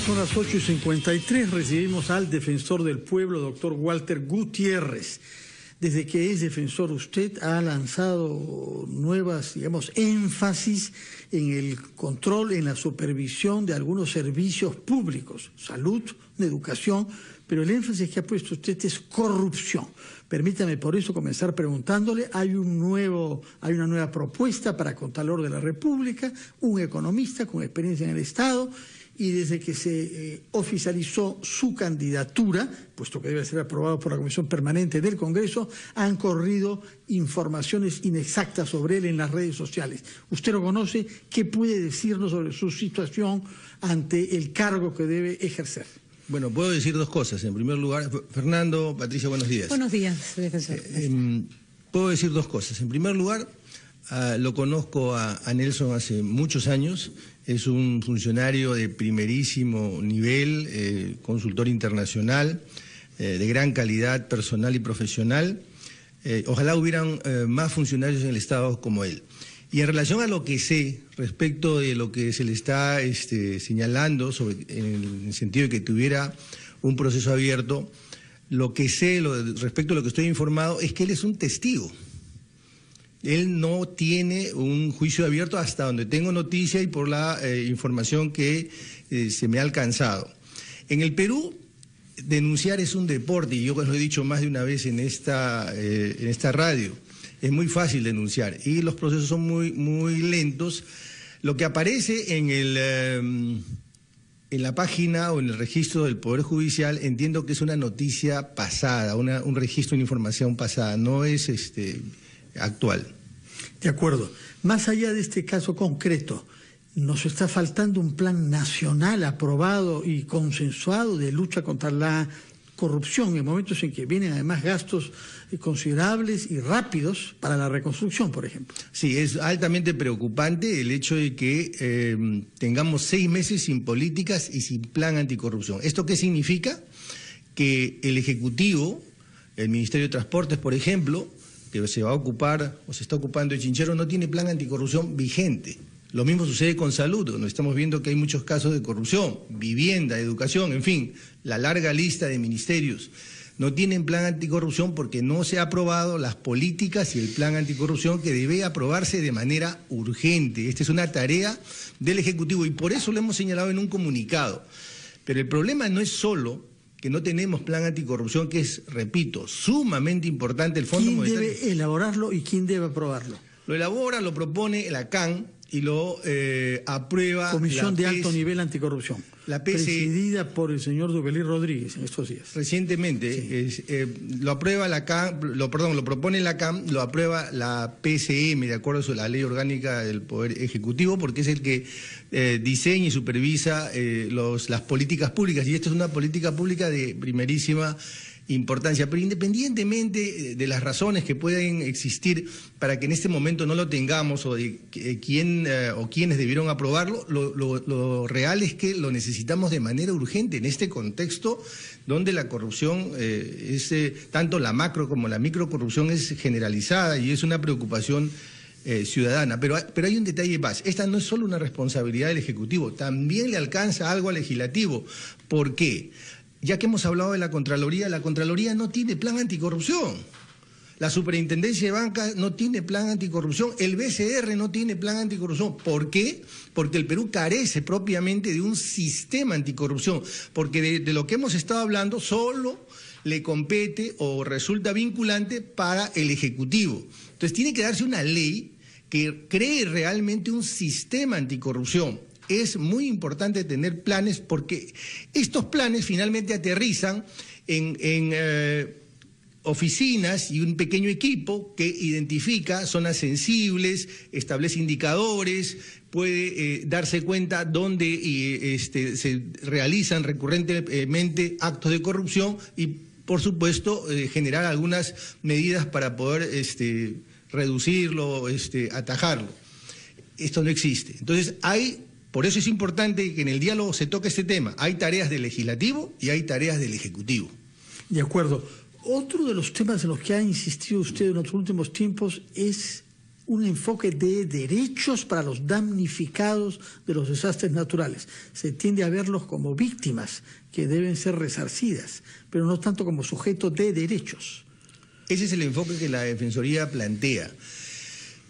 Son las 8:53, recibimos al defensor del pueblo, doctor Walter Gutiérrez. Desde que es defensor, usted ha lanzado nuevas, énfasis en el control, en la supervisión de algunos servicios públicos, salud, educación, pero el énfasis que ha puesto usted es corrupción. Permítame por eso comenzar preguntándole, hay una nueva propuesta para Contralor de la República, un economista con experiencia en el Estado, y desde que se oficializó su candidatura, puesto que debe ser aprobado por la Comisión Permanente del Congreso, han corrido informaciones inexactas sobre él en las redes sociales. Usted lo conoce, ¿qué puede decirnos sobre su situación ante el cargo que debe ejercer? Bueno, puedo decir dos cosas. En primer lugar, Fernando, Patricia, buenos días. Buenos días, defensor. Puedo decir dos cosas. En primer lugar, lo conozco a Nelson hace muchos años. Es un funcionario de primerísimo nivel, consultor internacional, de gran calidad personal y profesional. Ojalá hubieran más funcionarios en el Estado como él. Y en relación a lo que sé, respecto de lo que se le está señalando, en el sentido de que tuviera un proceso abierto, lo que sé respecto a lo que estoy informado es que él es un testigo. Él no tiene un juicio abierto hasta donde tengo noticia y por la información que se me ha alcanzado. En el Perú, denunciar es un deporte, y yo lo he dicho más de una vez en esta radio. Es muy fácil denunciar y los procesos son muy lentos. Lo que aparece en la página o en el registro del Poder Judicial, entiendo que es una noticia pasada, un registro de información pasada, no es actual. De acuerdo. Más allá de este caso concreto, nos está faltando un plan nacional aprobado y consensuado de lucha contra la corrupción en momentos en que vienen además gastos considerables y rápidos para la reconstrucción, por ejemplo. Sí, es altamente preocupante el hecho de que tengamos 6 meses sin políticas y sin plan anticorrupción. ¿Esto qué significa? Que el Ejecutivo, el Ministerio de Transportes, por ejemplo, que se va a ocupar o se está ocupando de Chinchero, no tiene plan anticorrupción vigente. Lo mismo sucede con salud, donde estamos viendo que hay muchos casos de corrupción, vivienda, educación, en fin, la larga lista de ministerios. No tienen plan anticorrupción porque no se ha aprobado las políticas y el plan anticorrupción que debe aprobarse de manera urgente. Esta es una tarea del Ejecutivo y por eso lo hemos señalado en un comunicado. Pero el problema no es solo que no tenemos plan anticorrupción, que es, repito, sumamente importante el Fondo Monetario. ¿Quién debe elaborarlo y quién debe aprobarlo? Lo elabora, lo propone la CAN y lo aprueba Comisión de Alto Nivel Anticorrupción, la PCE, presidida por el señor Duvelí Rodríguez en estos días. Recientemente, sí. Lo aprueba la CAN, lo propone la CAN, lo aprueba la PCM, de acuerdo a la Ley Orgánica del Poder Ejecutivo, porque es el que diseña y supervisa las políticas públicas, y esta es una política pública de primerísima importancia, pero independientemente de las razones que pueden existir para que en este momento no lo tengamos o de quién o quiénes debieron aprobarlo, lo real es que lo necesitamos de manera urgente en este contexto donde la corrupción tanto la macro como la micro corrupción es generalizada y es una preocupación ciudadana, pero hay un detalle más. Esta no es solo una responsabilidad del Ejecutivo, también le alcanza algo al Legislativo. ¿Por qué? Ya que hemos hablado de la Contraloría no tiene plan anticorrupción. La Superintendencia de Banca no tiene plan anticorrupción. El BCR no tiene plan anticorrupción. ¿Por qué? Porque el Perú carece propiamente de un sistema anticorrupción. Porque de lo que hemos estado hablando solo le compete o resulta vinculante para el Ejecutivo. Entonces tiene que darse una ley que cree realmente un sistema anticorrupción. Es muy importante tener planes porque estos planes finalmente aterrizan en oficinas y un pequeño equipo que identifica zonas sensibles, establece indicadores, puede darse cuenta dónde se realizan recurrentemente actos de corrupción y, por supuesto, generar algunas medidas para poder reducirlo, atajarlo. Esto no existe. Entonces, por eso es importante que en el diálogo se toque este tema. Hay tareas del Legislativo y hay tareas del Ejecutivo. De acuerdo. Otro de los temas en los que ha insistido usted en los últimos tiempos es un enfoque de derechos para los damnificados de los desastres naturales. Se tiende a verlos como víctimas que deben ser resarcidas, pero no tanto como sujetos de derechos. Ese es el enfoque que la Defensoría plantea.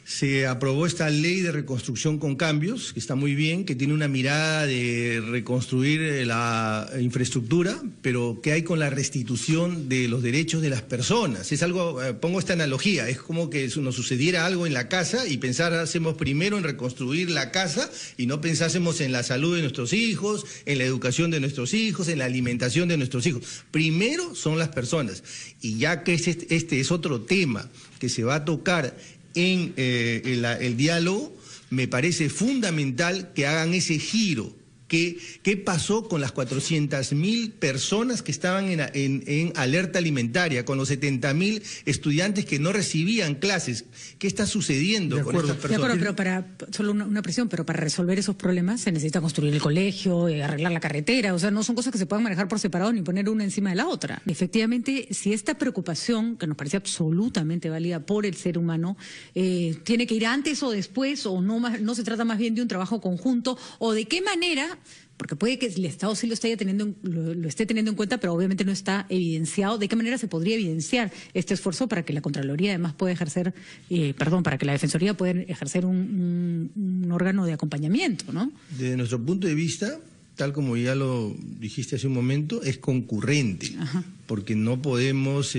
Se aprobó esta ley de reconstrucción con cambios, que está muy bien, que tiene una mirada de reconstruir la infraestructura, pero ¿qué hay con la restitución de los derechos de las personas? Es algo, pongo esta analogía, es como que nos sucediera algo en la casa y pensáramos primero en reconstruir la casa y no pensásemos en la salud de nuestros hijos, en la educación de nuestros hijos, en la alimentación de nuestros hijos. Primero son las personas. Y ya que este es otro tema que se va a tocar en el diálogo, me parece fundamental que hagan ese giro. ¿Qué pasó con las 400.000 personas que estaban en alerta alimentaria, con los 70.000 estudiantes que no recibían clases? ¿Qué está sucediendo con estas personas? De acuerdo, pero solo una presión, pero para resolver esos problemas se necesita construir el colegio, arreglar la carretera, o sea, no son cosas que se puedan manejar por separado ni poner una encima de la otra. Efectivamente, si esta preocupación, que nos parece absolutamente válida por el ser humano, tiene que ir antes o después, o no se trata más bien de un trabajo conjunto, o de qué manera. Porque puede que el Estado sí lo esté teniendo en cuenta, pero obviamente no está evidenciado. ¿De qué manera se podría evidenciar este esfuerzo para que la Contraloría además pueda ejercer, para que la Defensoría pueda ejercer un órgano de acompañamiento, ¿no? Desde nuestro punto de vista, tal como ya lo dijiste hace un momento, es concurrente. Ajá. Porque no podemos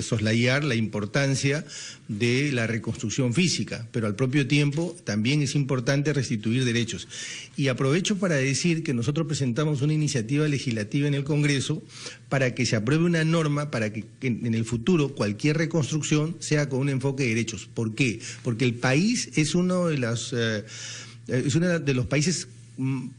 soslayar la importancia de la reconstrucción física, pero al propio tiempo también es importante restituir derechos. Y aprovecho para decir que nosotros presentamos una iniciativa legislativa en el Congreso para que se apruebe una norma para que en el futuro cualquier reconstrucción sea con un enfoque de derechos. ¿Por qué? Porque el país es uno de los países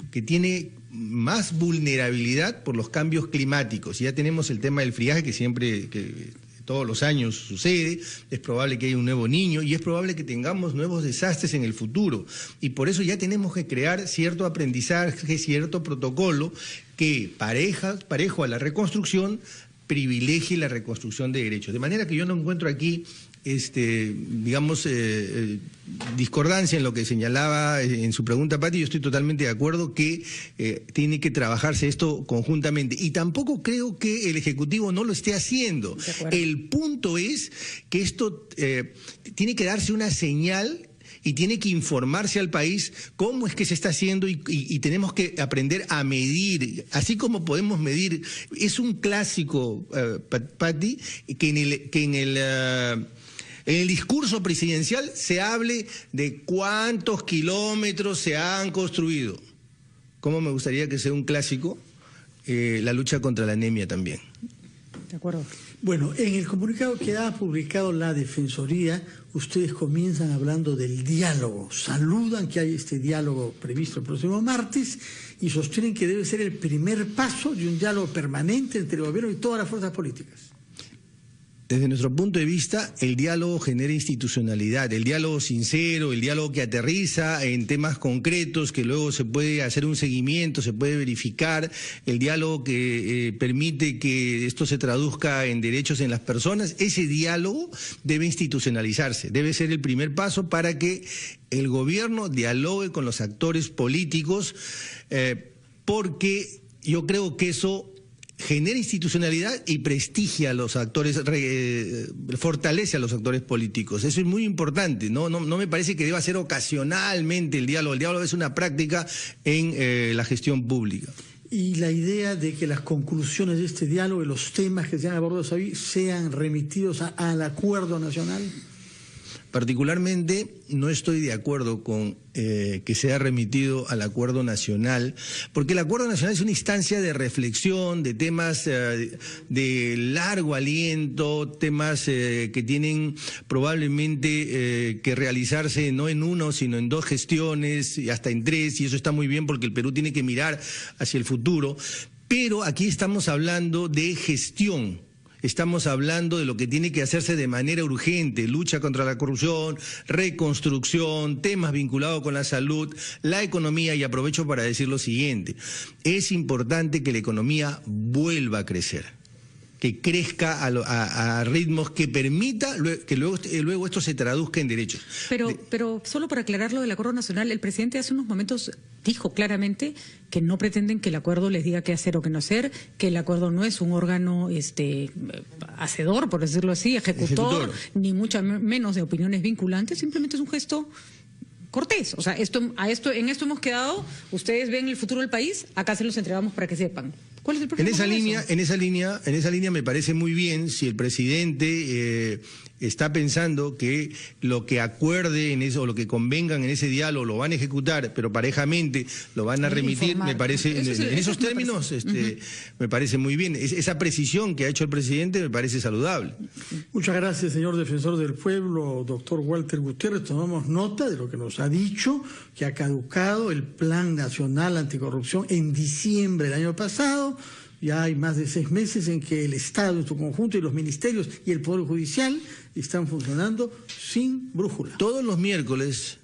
que tiene más vulnerabilidad por los cambios climáticos. Ya tenemos el tema del friaje que todos los años sucede, es probable que haya un nuevo Niño y es probable que tengamos nuevos desastres en el futuro. Y por eso ya tenemos que crear cierto aprendizaje, cierto protocolo que parejo a la reconstrucción, privilegie la reconstrucción de derechos. De manera que yo no encuentro aquí discordancia en lo que señalaba en su pregunta, Pati. Yo estoy totalmente de acuerdo que tiene que trabajarse esto conjuntamente y tampoco creo que el Ejecutivo no lo esté haciendo. El punto es que esto tiene que darse una señal y tiene que informarse al país cómo es que se está haciendo y tenemos que aprender a medir, así como podemos medir. Es un clásico, Pati, que en el discurso presidencial se hable de cuántos kilómetros se han construido. ¿Cómo me gustaría que sea un clásico la lucha contra la anemia también? De acuerdo. Bueno, en el comunicado que ha publicado la Defensoría, ustedes comienzan hablando del diálogo, saludan que hay este diálogo previsto el próximo martes y sostienen que debe ser el primer paso de un diálogo permanente entre el gobierno y todas las fuerzas políticas. Desde nuestro punto de vista, el diálogo genera institucionalidad, el diálogo sincero, el diálogo que aterriza en temas concretos, que luego se puede hacer un seguimiento, se puede verificar, el diálogo que permite que esto se traduzca en derechos en las personas. Ese diálogo debe institucionalizarse, debe ser el primer paso para que el gobierno dialogue con los actores políticos, porque yo creo que eso genera institucionalidad y prestigia a los actores, fortalece a los actores políticos. Eso es muy importante. No me parece que deba ser ocasionalmente el diálogo. El diálogo es una práctica en la gestión pública. Y la idea de que las conclusiones de este diálogo y los temas que se han abordado ahí sean remitidos al acuerdo nacional. Particularmente no estoy de acuerdo con que sea remitido al Acuerdo Nacional, porque el Acuerdo Nacional es una instancia de reflexión de temas de largo aliento, temas que tienen probablemente que realizarse no en uno, sino en 2 gestiones y hasta en 3, y eso está muy bien porque el Perú tiene que mirar hacia el futuro, pero aquí estamos hablando de gestión. Estamos hablando de lo que tiene que hacerse de manera urgente: lucha contra la corrupción, reconstrucción, temas vinculados con la salud, la economía. Y aprovecho para decir lo siguiente: es importante que la economía vuelva a crecer. que crezca a ritmos que permita que luego esto se traduzca en derechos. Pero solo para aclarar lo del acuerdo nacional, el presidente hace unos momentos dijo claramente que no pretenden que el acuerdo les diga qué hacer o qué no hacer, que el acuerdo no es un órgano hacedor, por decirlo así, ejecutor, ni mucho menos de opiniones vinculantes, simplemente es un gesto cortés. O sea, en esto hemos quedado, ustedes ven el futuro del país, acá se los entregamos para que sepan. ¿Cuál es el problema? En esa línea me parece muy bien si el presidente está pensando que lo que acuerde en eso, o lo que convengan en ese diálogo lo van a ejecutar, pero parejamente lo van a remitir, me parece, en esos términos, me parece muy bien. Esa precisión que ha hecho el presidente me parece saludable. Muchas gracias, señor defensor del pueblo, doctor Walter Gutiérrez. Tomamos nota de lo que nos ha dicho, que ha caducado el Plan Nacional Anticorrupción en diciembre del año pasado. Ya hay más de 6 meses en que el Estado en su conjunto y los ministerios y el Poder Judicial están funcionando sin brújula. Todos los miércoles,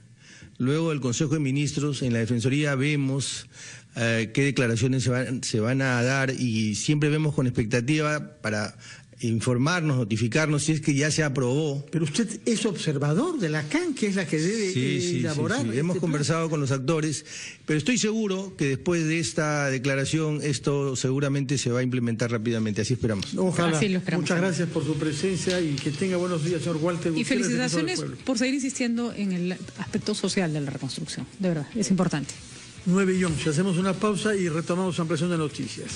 luego del Consejo de Ministros, en la Defensoría vemos qué declaraciones se van a dar y siempre vemos con expectativa para informarnos, notificarnos si es que ya se aprobó. Pero usted es observador de la CAN, que es la que debe elaborar. Sí. Hemos conversado con los actores, pero estoy seguro que después de esta declaración esto seguramente se va a implementar rápidamente, así esperamos. Ojalá. Así lo esperamos. Muchas gracias por su presencia y que tenga buenos días, señor Walter Gutiérrez. Y felicitaciones por seguir insistiendo en el aspecto social de la reconstrucción, de verdad, es importante. 9:11, hacemos una pausa y retomamos ampliación de noticias.